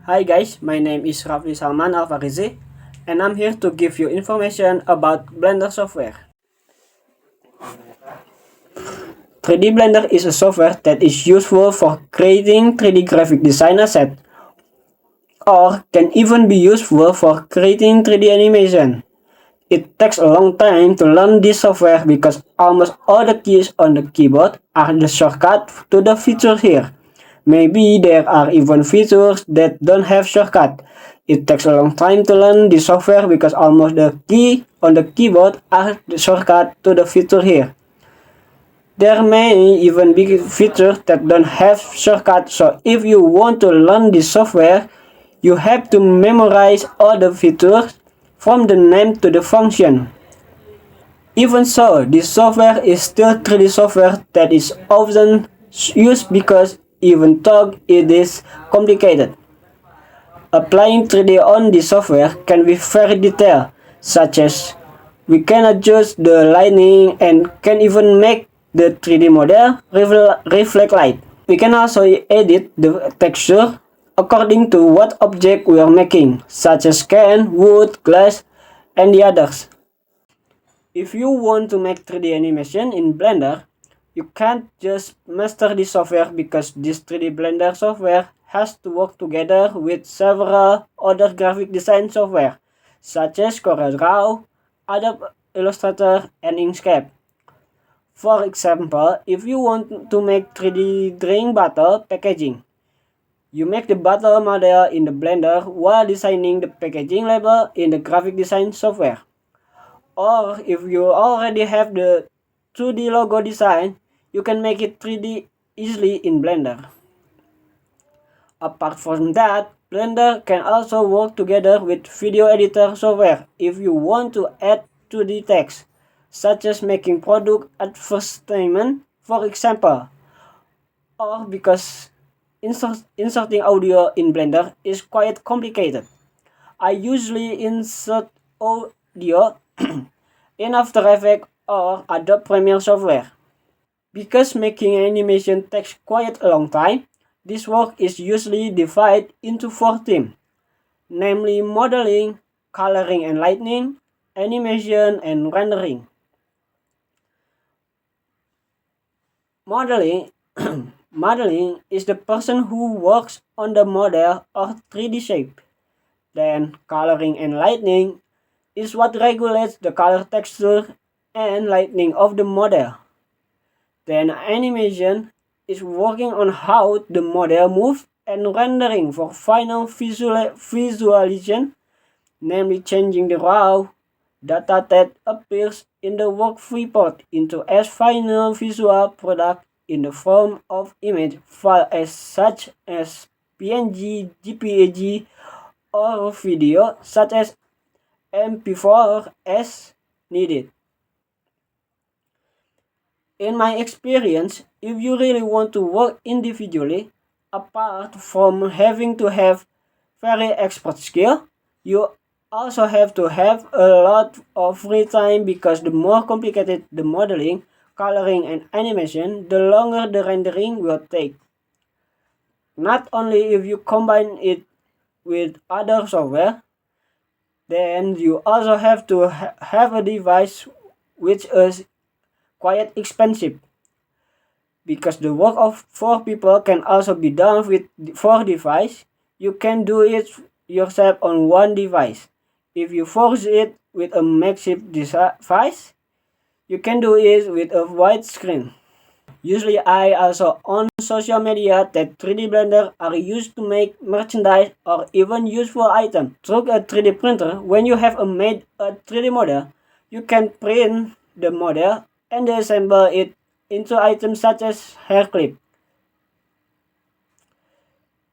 Hi guys, my name is Rafli Salman Alfarizi and I'm here to give you information about Blender software. 3D Blender is a software that is useful for creating 3D graphic design assets or can even be useful for creating 3D animation. It takes a long time to learn this software because almost all the keys on the keyboard are the shortcut to the features here. Maybe there are even features that don't have shortcut. It takes a long time to learn this software because almost the key on the keyboard are the shortcut to the feature here. There may even be features that don't have shortcut, so if you want to learn this software, you have to memorize all the features from the name to the function. Even so, this software is still 3D software that is often used because even though it is complicated. Applying 3D on this software can be very detailed, such as we can adjust the lighting and can even make the 3D model reflect light. We can also edit the texture according to what object we are making, such as can, wood, glass, and the others. If you want to make 3D animation in Blender, you can't just master this software because this 3D Blender software has to work together with several other graphic design software, such as CorelDRAW, Adobe Illustrator, and Inkscape. For example, if you want to make 3D drawing bottle packaging, you make the bottle model in the Blender while designing the packaging label in the graphic design software. Or if you already have the 2D logo design, you can make it 3D easily in Blender. Apart from that, Blender can also work together with video editor software if you want to add 2D text, such as making product advertisement, for example, or because inserting audio in Blender is quite complicated. I usually insert audio in After Effects or Adobe Premiere software. Because making animation takes quite a long time, this work is usually divided into 4 teams, namely modeling, coloring and lighting, animation, and rendering. Modeling Modeling is the person who works on the model or 3D shape. Then coloring and lighting is what regulates the color texture and lighting of the model. Then animation is working on how the model moves and rendering for final visualization, namely changing the raw data that appears in the work report into a final visual product in the form of image files such as PNG, JPEG, or video such as MP4 as needed. In my experience, if you really want to work individually, apart from having to have very expert skill, you also have to have a lot of free time because the more complicated the modeling, coloring and animation, the longer the rendering will take. Not only if you combine it with other software, then you also have to have a device which is quite expensive. Because the work of 4 people can also be done with 4 devices, you can do it yourself on one device. If you force it with a makeshift device, you can do it with a wide screen. Usually I also on social media that 3D Blender are used to make merchandise or even useful items. Through a 3D printer, when you have made a 3D model, you can print the model and assemble it into items such as hair clip,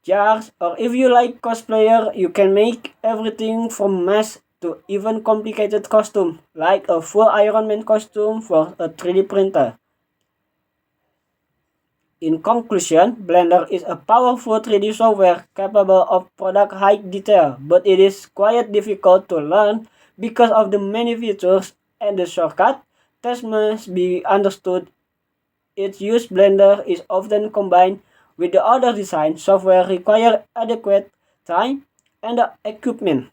jars, or if you like cosplayer, you can make everything from masks to even complicated costume, like a full Iron Man costume for a 3D printer. In conclusion, Blender is a powerful 3D software capable of product high detail, but it is quite difficult to learn because of the many features and the shortcut that must be understood. Its use Blender is often combined with the other design software require adequate time, and the equipment,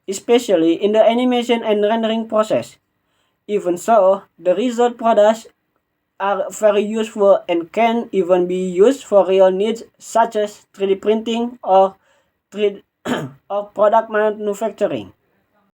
especially in the animation and rendering process. Even so, the result products are very useful and can even be used for real needs such as 3D printing or 3D or product manufacturing.